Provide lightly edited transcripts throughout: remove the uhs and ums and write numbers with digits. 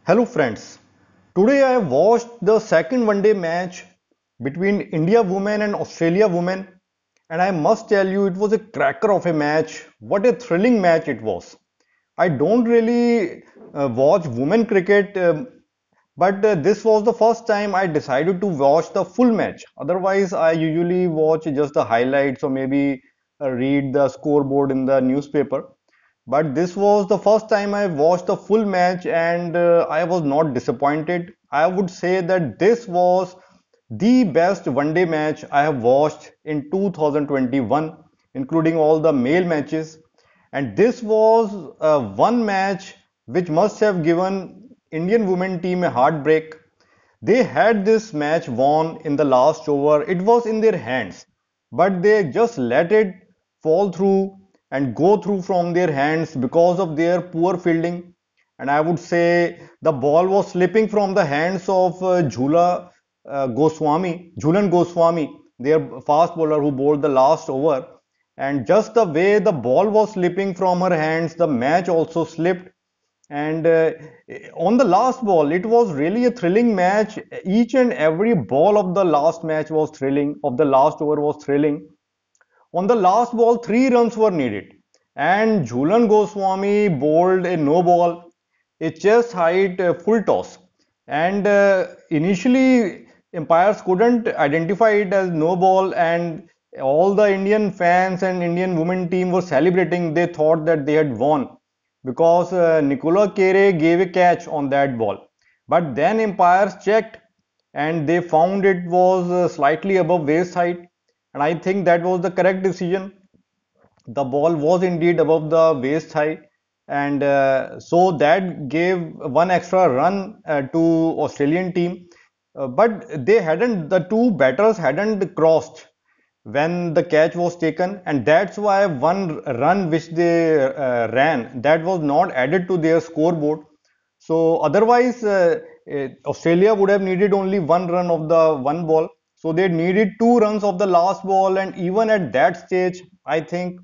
Hello friends. Today I watched the second one day match between India women and Australia women, and I must tell you it was a cracker of a match. What a thrilling match it was. I don't really watch women cricket, but this was the first time I decided to watch the full match. Otherwise I usually watch just the highlights or maybe read the scoreboard in the newspaper. But this was the first time I watched the full match and I was not disappointed. I would say that this was the best one day match I have watched in 2021, including all the male matches. And this was one match which must have given Indian women team a heartbreak. They had this match won in the last over. It was in their hands, but they just let it fall through and go through from their hands because of their poor fielding. And I would say the ball was slipping from the hands of Jhulan Goswami, their fast bowler who bowled the last over. And just the way the ball was slipping from her hands, the match also slipped. And on the last ball, it was really a thrilling match. Each and every ball of the last match was thrilling, of the last over was thrilling. On the last ball, 3 runs were needed, and Jhulan Goswami bowled a no ball, a chest height full toss. And initially, umpires couldn't identify it as no ball, and all the Indian fans and Indian women team were celebrating. They thought that they had won because Nicola Kere gave a catch on that ball. But then umpires checked and they found it was slightly above waist height, and I think that was the correct decision. The ball was indeed above the waist height, and so that gave one extra run to Australian team. But they hadn't, the two batters hadn't crossed when the catch was taken, and that's why one run which they ran, that was not added to their scoreboard. So otherwise, Australia would have needed only one run of the one ball. So they needed 2 runs of the last ball, and even at that stage, I think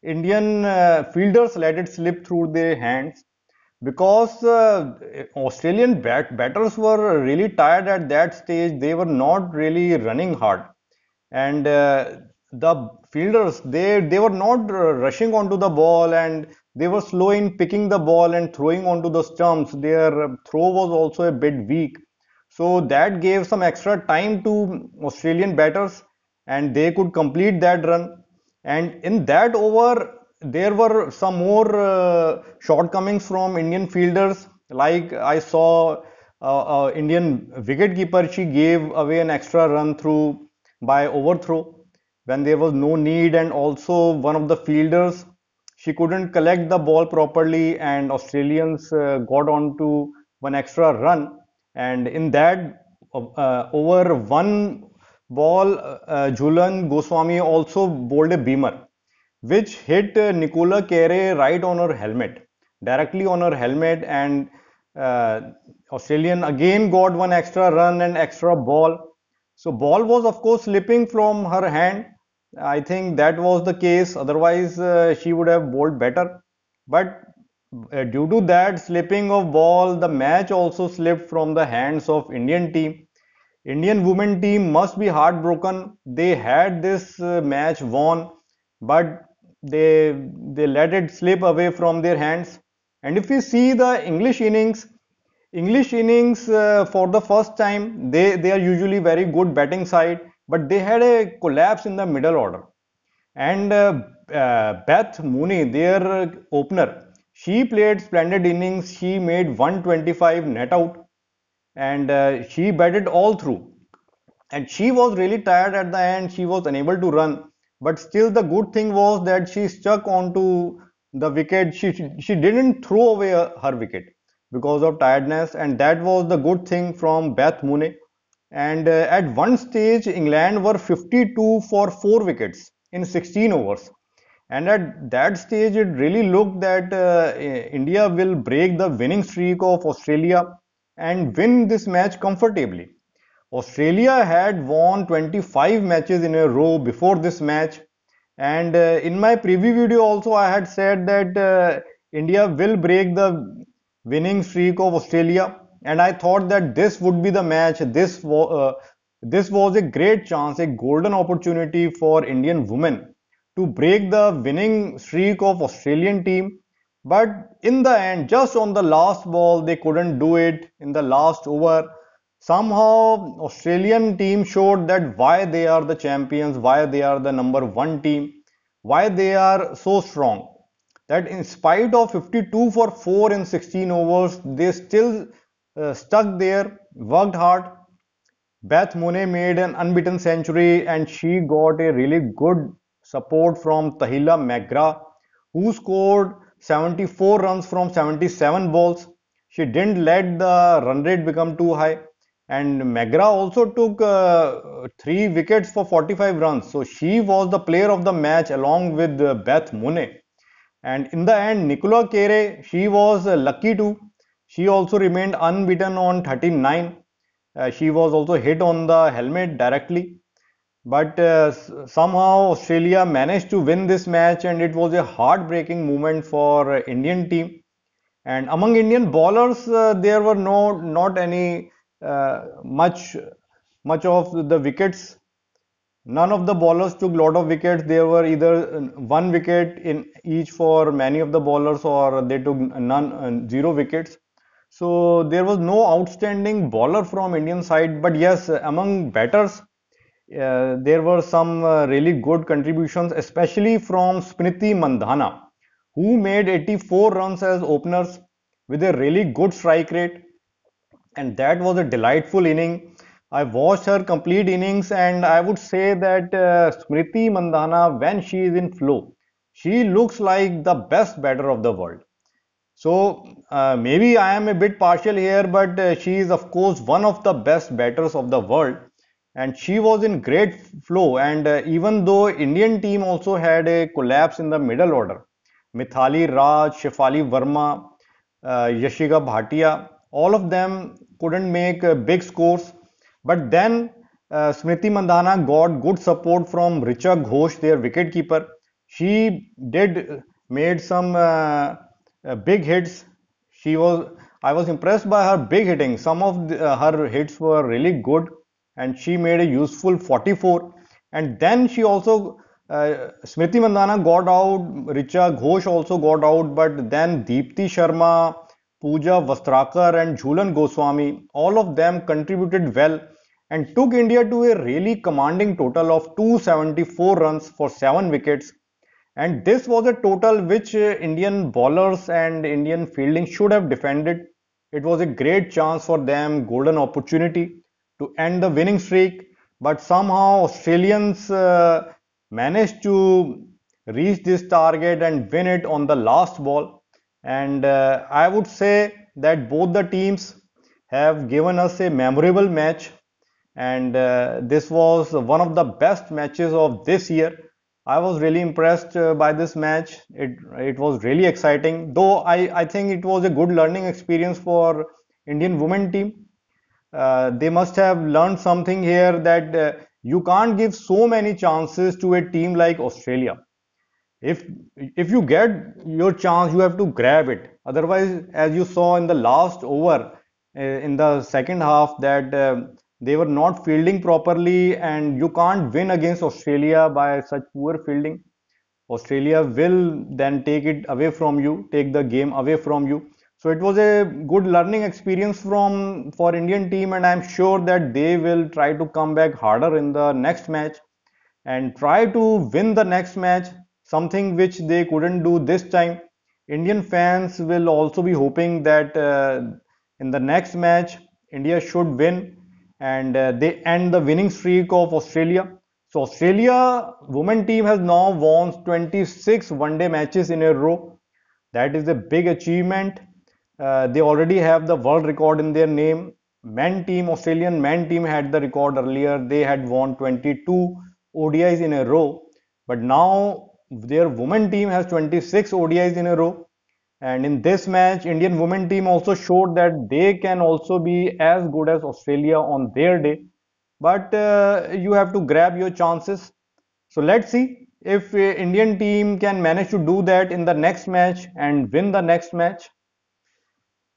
Indian fielders let it slip through their hands because Australian batters were really tired at that stage. They were not really running hard, and the fielders, they were not rushing onto the ball, and they were slow in picking the ball and throwing onto the stumps. Their throw was also a bit weak, so that gave some extra time to Australian batters, and they could complete that run. And in that over, there were some more shortcomings from Indian fielders. Like I saw Indian wicketkeeper, she gave away an extra run through by overthrow when there was no need, and also one of the fielders, she couldn't collect the ball properly, and Australians got on to one extra run. And in that over one ball, Jhulan Goswami also bowled a beamer which hit Nicola Kere right on her helmet, directly on her helmet, and uh, Australian again got one extra run and extra ball. So ball was of course slipping from her hand. I think that was the case. Otherwise, she would have bowled better. But due to that slipping of ball, the match also slipped from the hands of Indian team. Indian women team must be heartbroken. They had this match won, but they let it slip away from their hands. And if we see the English innings for the first time, they are usually very good batting side, but they had a collapse in the middle order. And Beth Mooney, their opener, she played splendid innings. She made 125 net out, and she batted all through, and she was really tired at the end. She was unable to run, but still the good thing was that she stuck onto the wicket. She didn't throw away her wicket because of tiredness, and that was the good thing from Beth Mooney. And at one stage England were 52 for 4 wickets in 16 overs, and at that stage it really looked that India will break the winning streak of Australia and win this match comfortably. Australia had won 25 matches in a row before this match, and in my preview video also I had said that India will break the winning streak of Australia, and I thought that this would be the match. This was a great chance, a golden opportunity for Indian women to break the winning streak of Australian team. But in the end, just on the last ball, they couldn't do it in the last over. Somehow, Australian team showed that why they are the champions, why they are the number one team, why they are so strong. That in spite of 52 for 4 in 16 overs, they still stuck there, worked hard. Beth Moone made an unbeaten century and she got a really good support from Tahila McGrath, who scored 74 runs from 77 balls. She didn't let the run rate become too high. And McGrath also took 3 wickets for 45 runs. So she was the player of the match along with Beth Moone. And in the end, Nicola Carey, she was lucky too. She also remained unbeaten on 39. She was also hit on the helmet directly. But somehow Australia managed to win this match, and it was a heartbreaking moment for Indian team. And among Indian bowlers, there were not any much of the wickets. None of the bowlers took lot of wickets. There were either 1 wicket in each for many of the bowlers, or they took none, 0 wickets. So there was no outstanding bowler from Indian side. But yes, among batters, there were some really good contributions, especially from Smriti Mandhana, who made 84 runs as openers with a really good strike rate, and that was a delightful inning. I watched her complete innings, and I would say that Smriti Mandhana, when she is in flow, she looks like the best batter of the world. So maybe I am a bit partial here, but she is of course one of the best batters of the world, and she was in great flow. And even though Indian team also had a collapse in the middle order, Mithali Raj, Shefali Verma, Yashika Bhatia, all of them couldn't make big scores. But then Smriti Mandhana got good support from Richa Ghosh, their wicketkeeper. She did made some big hits. She was I was impressed by her big hitting. Some of her hits were really good, and she made a useful 44. And then she also Smriti Mandhana got out, Richa Ghosh also got out, but then Deepti Sharma, Pooja Vastrakar, and Jhulan Goswami, all of them contributed well and took India to a really commanding total of 274 runs for 7 wickets. And this was a total which Indian bowlers and Indian fielding should have defended. It was a great chance for them, golden opportunity to end the winning streak. But somehow Australians managed to reach this target and win it on the last ball. And I would say that both the teams have given us a memorable match, and this was one of the best matches of this year. I was really impressed by this match. It was really exciting, though I think it was a good learning experience for Indian women team. They must have learned something here, that you can't give so many chances to a team like Australia. If you get your chance, you have to grab it. Otherwise, as you saw in the last over, in the second half, that they were not fielding properly, and you can't win against Australia by such poor fielding. Australia will then take it away from you, take the game away from you. So it was a good learning experience from for Indian team, and I'm sure that they will try to come back harder in the next match and try to win the next match, something which they couldn't do this time. Indian fans will also be hoping that in the next match, India should win, and they end the winning streak of Australia. So, Australia women team has now won 26 one-day matches in a row. That is a big achievement. They already have the world record in their name. Australian men team had the record earlier. They had won 22 ODIs in a row, but now their women team has 26 ODIs in a row. And in this match, Indian women team also showed that they can also be as good as Australia on their day. But you have to grab your chances. So let's see if Indian team can manage to do that in the next match and win the next match.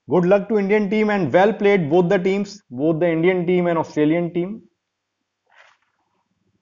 Good luck to Indian team and well played both the teams, both the Indian team and Australian team.